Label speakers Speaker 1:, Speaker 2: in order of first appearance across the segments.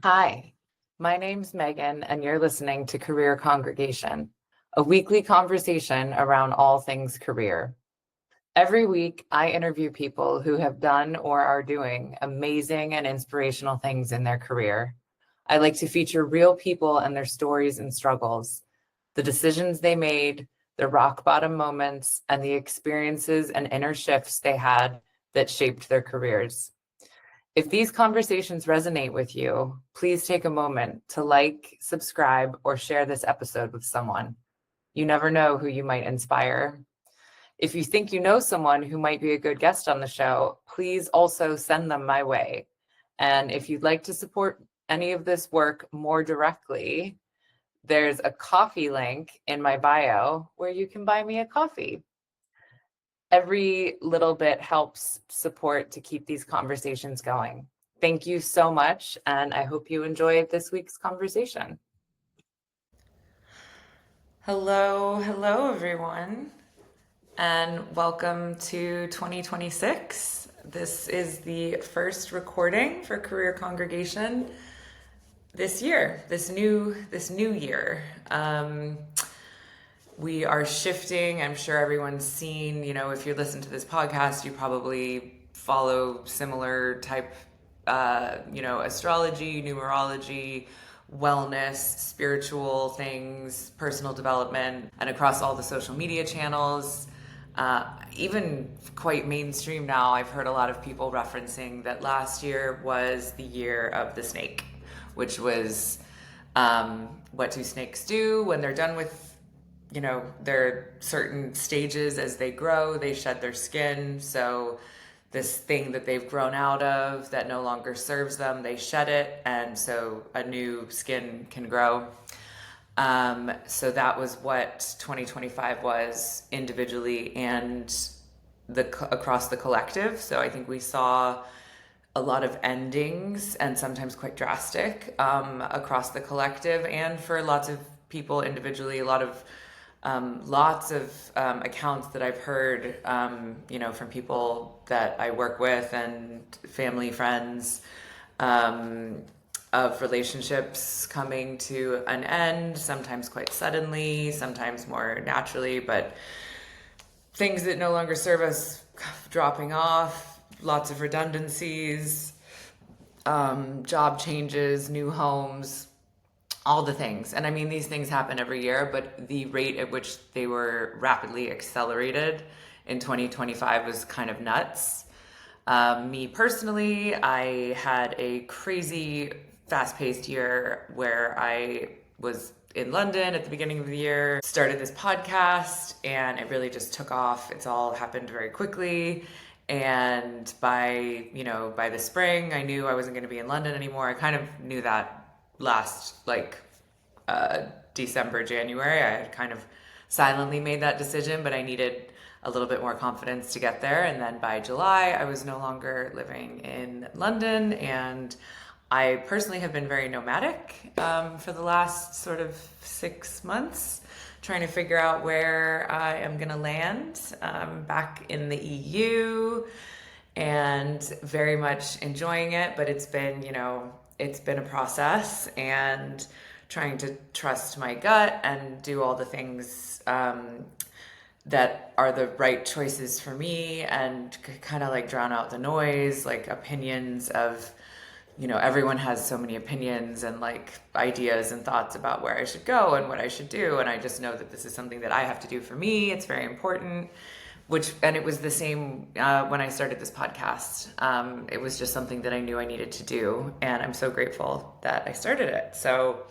Speaker 1: Hi, my name's Megan, and you're listening to Career Congregation, a weekly conversation around all things career. Every week, I interview people who have done or are doing amazing and inspirational things in their career. I like to feature real people and their stories and struggles, the decisions they made, the rock bottom moments, and the experiences and inner shifts they had that shaped their careers. If these conversations resonate with you, please take a moment to like, subscribe, or share this episode with someone. You never know who you might inspire. If you think you know someone who might be a good guest on the show, please also send them my way. And if you'd like to support any of this work more directly, there's a coffee link in my bio where you can buy me a coffee. Every little bit helps support to keep these conversations going. Thank you so much, and I hope you enjoyed this week's conversation. Hello, everyone, and welcome to 2026. This is the first recording for Career Congregation this year, this new year. We are shifting. I'm sure everyone's seen, if you listen to this podcast, you probably follow similar type, astrology, numerology, wellness, spiritual things, personal development, and across all the social media channels. Even quite mainstream now, I've heard a lot of people referencing that last year was the year of the snake, which was what do snakes do when they're done with there are certain stages as they grow, they shed their skin. So this thing that they've grown out of that no longer serves them, they shed it. And so a new skin can grow. So that was what 2025 was individually and across the collective. So I think we saw a lot of endings and sometimes quite drastic across the collective and for lots of people individually, lots of accounts that I've heard, from people that I work with and family, friends, of relationships coming to an end, sometimes quite suddenly, sometimes more naturally, but things that no longer serve us dropping off, lots of redundancies, job changes, new homes, all the things. And I mean, these things happen every year, but the rate at which they were rapidly accelerated in 2025 was kind of nuts. Me personally, I had a crazy fast paced year where I was in London at the beginning of the year, started this podcast, and it really just took off. It's all happened very quickly. And by the spring, I knew I wasn't going to be in London anymore. I kind of knew that last December, January. I had kind of silently made that decision, but I needed a little bit more confidence to get there. And then by July, I was no longer living in London. And I personally have been very nomadic for the last sort of 6 months, trying to figure out where I am going to land back in the EU, and very much enjoying it. But it's been a process, and trying to trust my gut and do all the things that are the right choices for me, and kind of like drown out the noise, like opinions of, everyone has so many opinions and like ideas and thoughts about where I should go and what I should do. And I just know that this is something that I have to do for me. It's very important. And it was the same when I started this podcast. It was just something that I knew I needed to do, and I'm so grateful that I started it. So,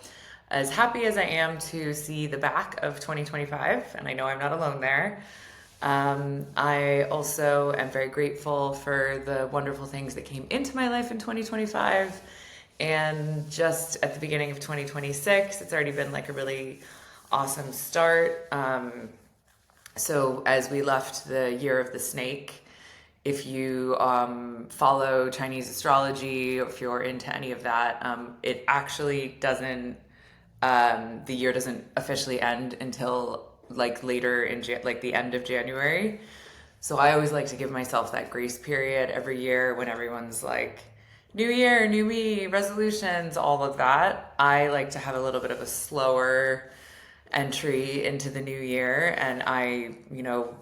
Speaker 1: as happy as I am to see the back of 2025, and I know I'm not alone there, I also am very grateful for the wonderful things that came into my life in 2025. And just at the beginning of 2026, it's already been like a really awesome start. So as we left the year of the snake, if you follow Chinese astrology, if you're into any of that, it actually doesn't, the year doesn't officially end until like later in like the end of January. So I always like to give myself that grace period every year when everyone's like New year, new me, resolutions, all of that. I like to have a little bit of a slower entry into the new year, and I,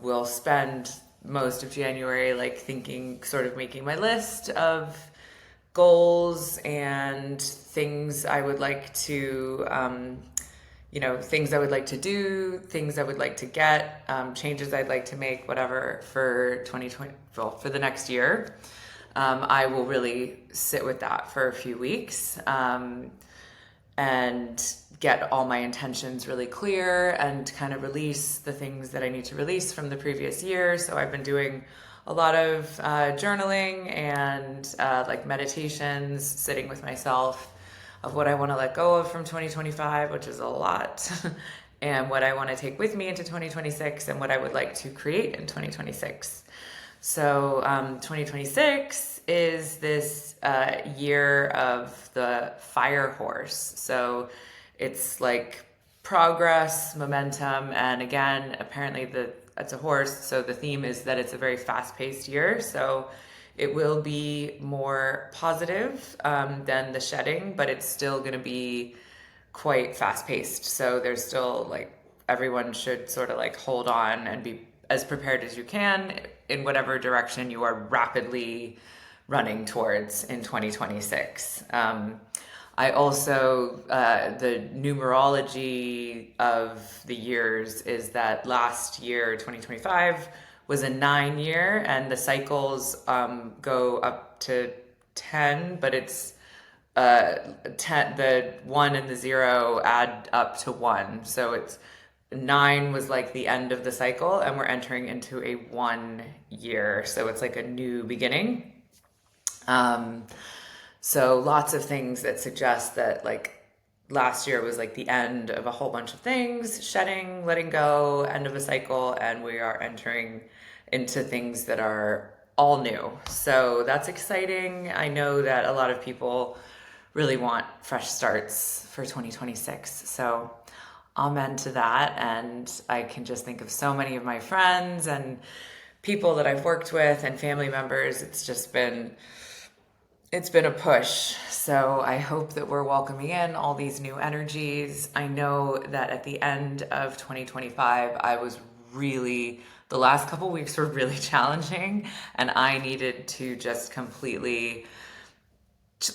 Speaker 1: will spend most of January like thinking, sort of making my list of goals and things I would like to, things I would like to do, things I would like to get, changes I'd like to make, whatever, for 2020, well, for the next year. I will really sit with that for a few weeks, and get all my intentions really clear and kind of release the things that I need to release from the previous year. So I've been doing a lot of journaling and like meditations, sitting with myself of what I want to let go of from 2025, which is a lot, and what I want to take with me into 2026 and what I would like to create in 2026. So 2026 is this year of the fire horse. So it's like progress, momentum, and again, apparently it's a horse. So the theme is that it's a very fast-paced year. So it will be more positive than the shedding, but it's still going to be quite fast-paced. So there's still like everyone should sort of like hold on and be as prepared as you can in whatever direction you are rapidly running towards in 2026. I also, the numerology of the years is that last year, 2025, was a 9 year, and the cycles go up to 10, but it's 10, the 1 and the 0 add up to 1. So it's 9 was like the end of the cycle, and we're entering into a 1 year. So it's like a new beginning. So lots of things that suggest that like last year was like the end of a whole bunch of things, shedding, letting go, end of a cycle, and we are entering into things that are all new. So that's exciting. I know that a lot of people really want fresh starts for 2026. So amen to that. And I can just think of so many of my friends and people that I've worked with and family members. It's been a push. So I hope that we're welcoming in all these new energies. I know that at the end of 2025, the last couple weeks were really challenging, and I needed to just completely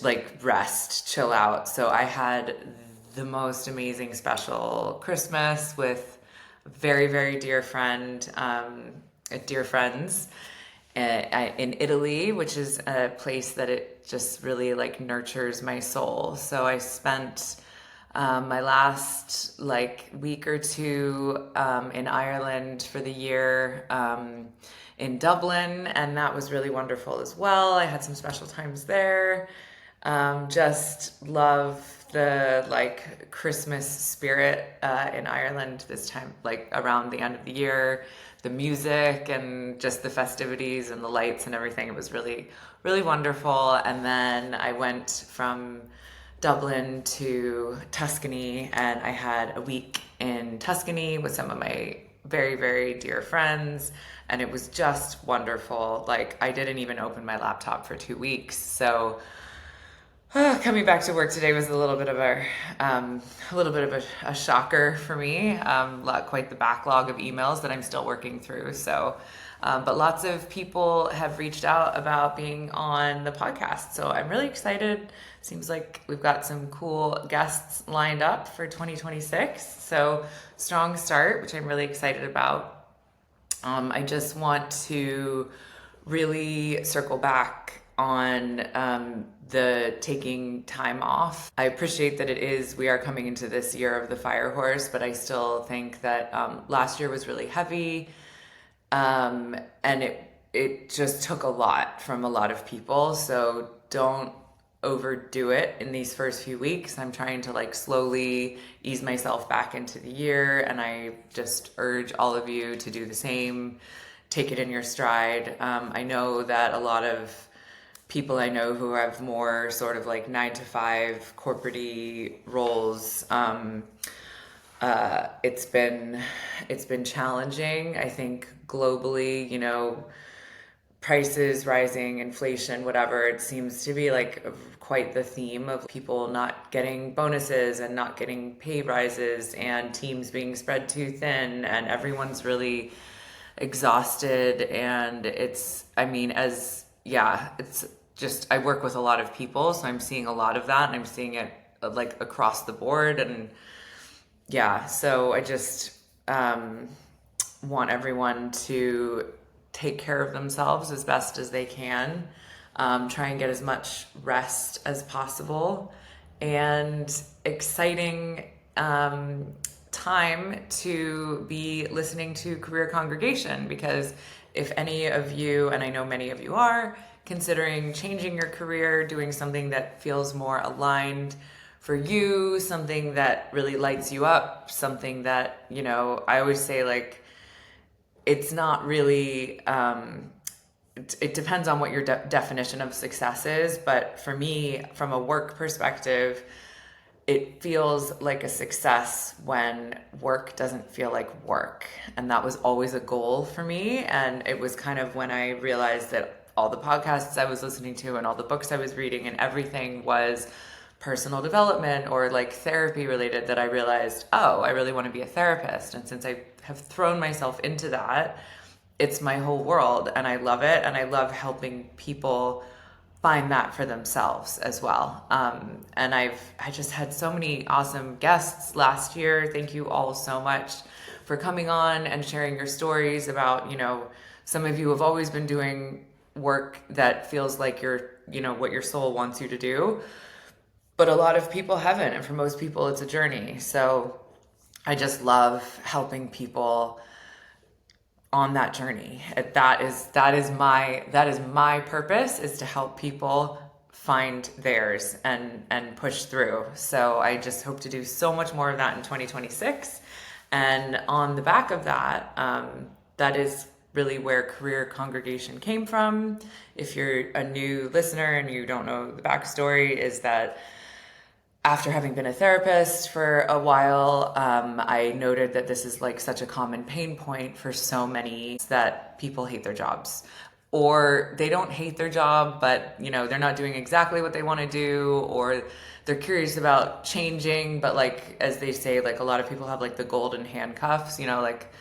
Speaker 1: like rest, chill out. So I had the most amazing special Christmas with a very, very dear friend, dear friends in Italy, which is a place that it just really like nurtures my soul. So I spent my last like week or two in Ireland for the year, in Dublin, and that was really wonderful as well. I had some special times there. Just love the like Christmas spirit in Ireland this time, like around the end of the year, the music and just the festivities and the lights and everything. It was really, really wonderful. And then I went from Dublin to Tuscany, and I had a week in Tuscany with some of my very, very dear friends, and it was just wonderful. Like I didn't even open my laptop for 2 weeks. So coming back to work today was a little bit of a shocker for me. Quite the backlog of emails that I'm still working through. So, but lots of people have reached out about being on the podcast. So I'm really excited. Seems like we've got some cool guests lined up for 2026. So strong start, which I'm really excited about. I just want to really circle back on the taking time off. I appreciate that we are coming into this year of the fire horse, but I still think that last year was really heavy, and it just took a lot from a lot of people. So don't overdo it in these first few weeks. I'm trying to like slowly ease myself back into the year, and I just urge all of you to do the same. Take it in your stride. I know that a lot of people I know who have more sort of like 9 to 5 corporate-y roles, it's been challenging. I think globally, prices rising, inflation, whatever, it seems to be like quite the theme of people not getting bonuses and not getting pay rises and teams being spread too thin and everyone's really exhausted. And it's just, I work with a lot of people, so I'm seeing a lot of that and I'm seeing it like across the board. And yeah, so I just want everyone to take care of themselves as best as they can, try and get as much rest as possible, and exciting time to be listening to Career Congregation, because if any of you, and I know many of you are, considering changing your career, doing something that feels more aligned for you, something that really lights you up, something that, I always say, like, it's not really, it depends on what your definition of success is. But for me, from a work perspective, it feels like a success when work doesn't feel like work. And that was always a goal for me. And it was kind of when I realized that all the podcasts I was listening to and all the books I was reading and everything was personal development or like therapy related, that I realized, oh, I really want to be a therapist. And since I have thrown myself into that, it's my whole world and I love it. And I love helping people find that for themselves as well. And I just had so many awesome guests last year. Thank you all so much for coming on and sharing your stories about, some of you have always been doing work that feels like what your soul wants you to do. But a lot of people haven't, and for most people, it's a journey. So I just love helping people on that journey. That is my purpose, is to help people find theirs and push through. So I just hope to do so much more of that in 2026. And on the back of that, that is really where Career Congregation came from. If you're a new listener and you don't know the backstory, is that after having been a therapist for a while, I noted that this is like such a common pain point for so many, that people hate their jobs. Or they don't hate their job, but they're not doing exactly what they want to do, or they're curious about changing, but like, as they say, like a lot of people have like the golden handcuffs, like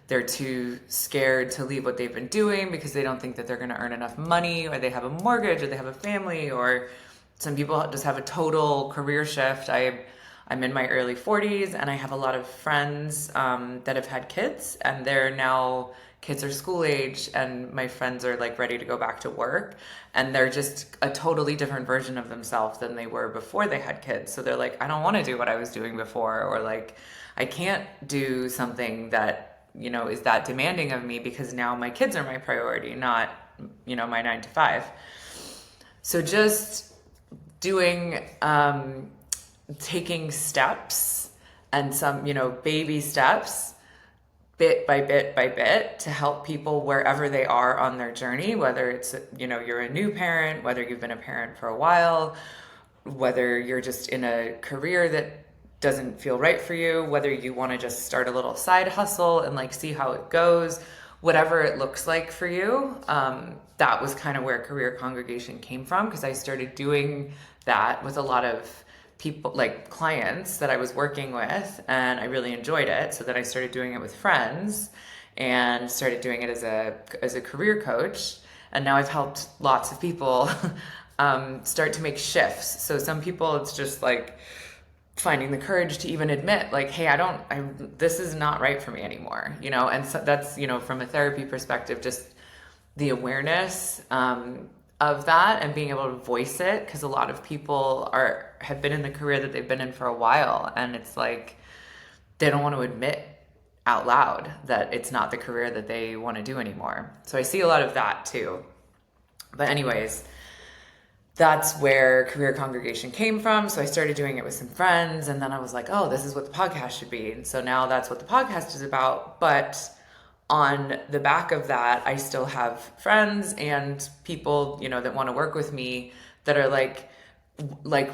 Speaker 1: they're too scared to leave what they've been doing because they don't think that they're going to earn enough money, or they have a mortgage, or they have a family, or some people just have a total career shift. I'm in my early 40s and I have a lot of friends that have had kids, and they're now, kids are school age, and my friends are like ready to go back to work, and they're just a totally different version of themselves than they were before they had kids. So they're like, I don't want to do what I was doing before, or like, I can't do something that, is that demanding of me, because now my kids are my priority, not, my 9 to 5. So just doing, taking steps and some, baby steps, bit by bit by bit, to help people wherever they are on their journey, whether it's, you're a new parent, whether you've been a parent for a while, whether you're just in a career that doesn't feel right for you, whether you want to just start a little side hustle and like see how it goes, whatever it looks like for you. That was kind of where Career Congregation came from, because I started doing that with a lot of people, like clients that I was working with, and I really enjoyed it. So then I started doing it with friends and started doing it as a career coach. And now I've helped lots of people start to make shifts. So some people, it's just like finding the courage to even admit, like, hey, this is not right for me anymore, and so that's, from a therapy perspective, just the awareness of that and being able to voice it, because a lot of people have been in the career that they've been in for a while, and it's like they don't want to admit out loud that it's not the career that they want to do anymore. So I see a lot of that too. But anyways, that's where Career Congregation came from. So I started doing it with some friends, and then I was like, oh, this is what the podcast should be. And so now that's what the podcast is about. But on the back of that, I still have friends and people, that want to work with me, that are like,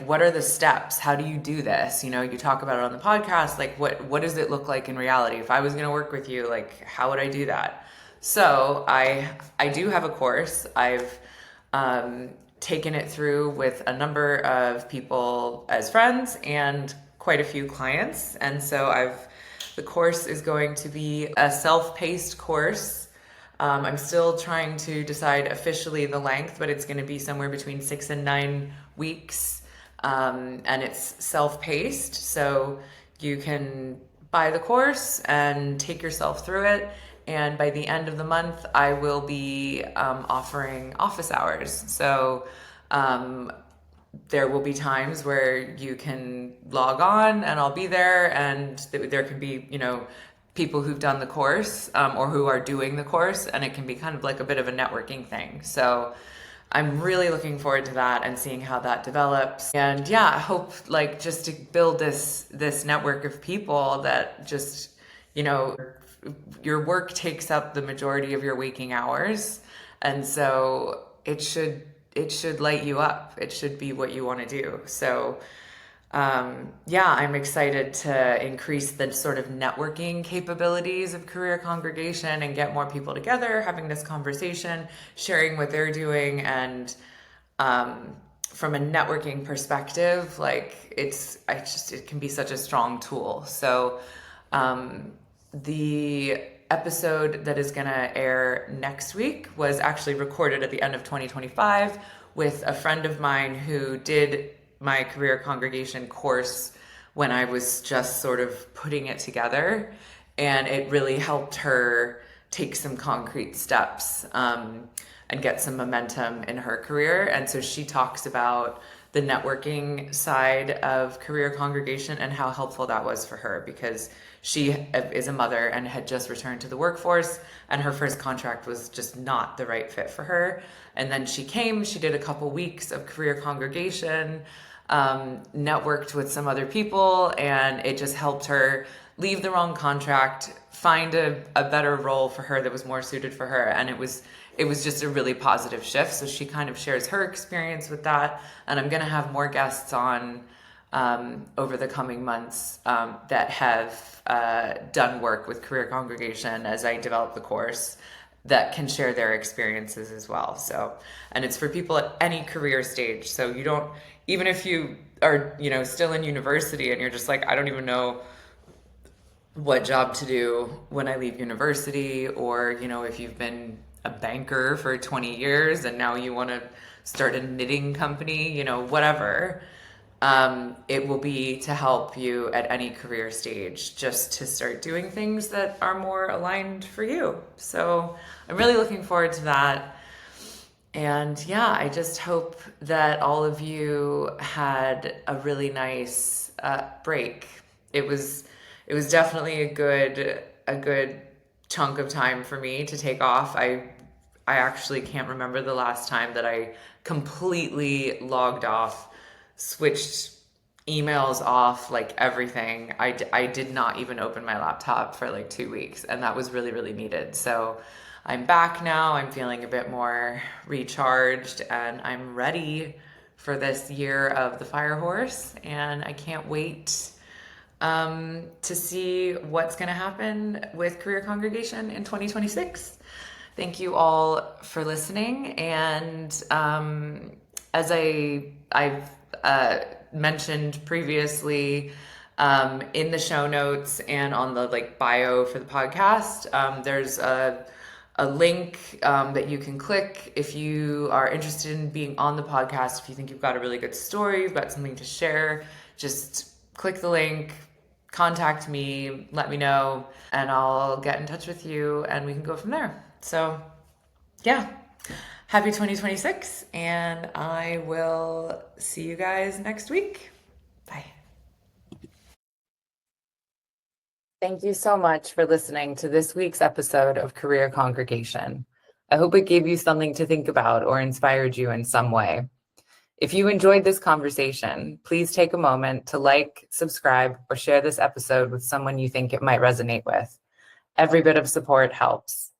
Speaker 1: what are the steps? How do you do this? You talk about it on the podcast. Like, what does it look like in reality? If I was going to work with you, like, how would I do that? So I do have a course. I've taken it through with a number of people as friends and quite a few clients. And so the course is going to be a self-paced course. I'm still trying to decide officially the length, but it's going to be somewhere between 6 and 9 weeks. And it's self-paced, so you can buy the course and take yourself through it. And by the end of the month, I will be offering office hours. So there will be times where you can log on and I'll be there, and there can be, people who've done the course or who are doing the course, and it can be kind of like a bit of a networking thing. So I'm really looking forward to that and seeing how that develops. And yeah, I hope like just to build this network of people that just, your work takes up the majority of your waking hours. And so it should light you up. It should be what you want to do. So yeah, I'm excited to increase the sort of networking capabilities of Career Congregation and get more people together, having this conversation, sharing what they're doing. And from a networking perspective, like it can be such a strong tool. So the episode that is going to air next week was actually recorded at the end of 2025 with a friend of mine who did my Career Congregation course when I was just sort of putting it together. And it really helped her take some concrete steps and get some momentum in her career. And so she talks about the networking side of Career Congregation and how helpful that was for her, because she is a mother and had just returned to the workforce, and her first contract was just not the right fit for her. And then she did a couple weeks of Career Congregation, networked with some other people, and it just helped her leave the wrong contract, find a better role for her that was more suited for her. And it was just a really positive shift. So she kind of shares her experience with that. And I'm going to have more guests on over the coming months that have done work with Career Congregation as I develop the course, that can share their experiences as well. So, and it's for people at any career stage. So you don't, even if you are, still in university and you're just like, I don't even know what job to do when I leave university, or, if you've been a banker for 20 years and now you want to start a knitting company, whatever. It will be to help you at any career stage, just to start doing things that are more aligned for you. So I'm really looking forward to that. And yeah, I just hope that all of you had a really nice break. It was definitely a good chunk of time for me to take off. I actually can't remember the last time that I completely logged off, switched emails off, like everything. I did not even open my laptop for like 2 weeks, and that was really, really needed. So I'm back now. I'm feeling a bit more recharged, and I'm ready for this year of the Fire Horse, and I can't wait to see what's going to happen with Career Congregation in 2026. Thank you all for listening. And as I've mentioned previously, in the show notes and on the bio for the podcast, there's a link that you can click if you are interested in being on the podcast. If you think you've got a really good story, you've got something to share, just click the link, contact me, let me know, and I'll get in touch with you and we can go from there. So yeah, happy 2026, and I will see you guys next week. Bye. Thank you so much for listening to this week's episode of Career Congregation. I hope it gave you something to think about or inspired you in some way. If you enjoyed this conversation, please take a moment to like, subscribe, or share this episode with someone you think it might resonate with. Every bit of support helps.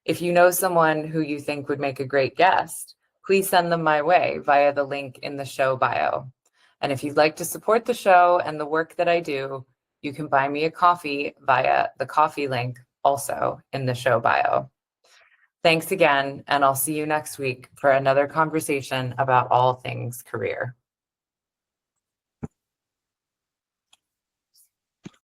Speaker 1: If you know someone who you think would make a great guest, please send them my way via the link in the show bio. And if you'd like to support the show and the work that I do, you can buy me a coffee via the coffee link also in the show bio. Thanks again, and I'll see you next week for another conversation about all things career.